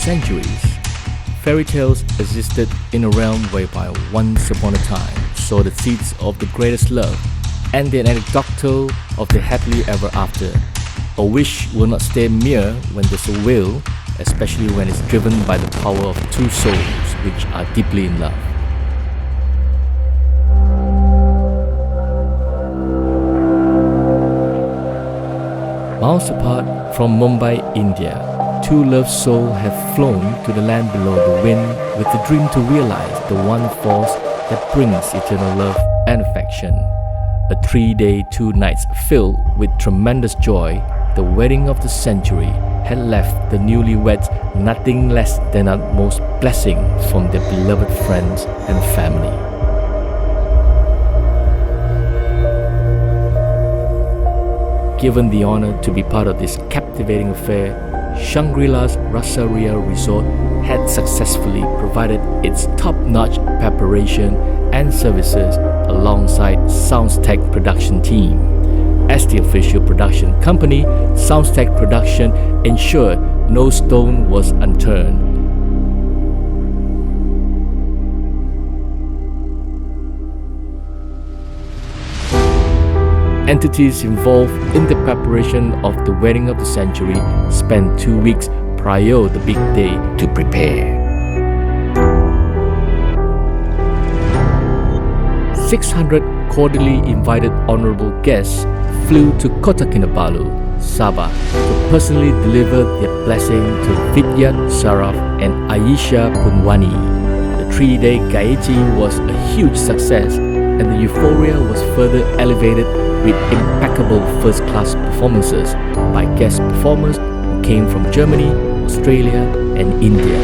centuries. Fairy tales existed in a realm whereby once upon a time saw the seeds of the greatest love and the anecdotal of the happily ever after. A wish will not stay mere when there's a will, especially when it's driven by the power of two souls which are deeply in love. Miles apart from Mumbai, India, two loved souls have flown to the land below the wind with the dream to realize the one force that brings eternal love and affection. A 3-day, 2 nights filled with tremendous joy, the wedding of the century had left the newlyweds nothing less than utmost blessing from their beloved friends and family. Given the honor to be part of this captivating affair, Shangri-La's Rasa Resort had successfully provided its top-notch preparation and services alongside Tech Production team. As the official production company, Tech Production ensured no stone was unturned. Entities involved in the preparation of the wedding of the century spent 2 weeks prior to the big day to prepare. 600 cordially invited honorable guests flew to Kota Kinabalu, Sabah, to personally deliver their blessing to Vidyat Saraf and Ayesha Punwani. The 3-day Gaiti was a huge success, and the euphoria was further elevated with impeccable first-class performances by guest performers who came from Germany, Australia, and India.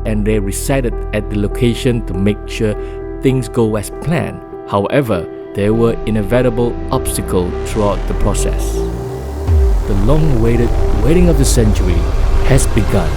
And they resided at the location to make sure things go as planned. However, there were inevitable obstacles throughout the process. The long-awaited wedding of the century has begun.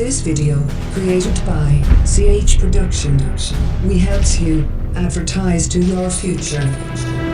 This video, created by CH Production, we helps you advertise to your future.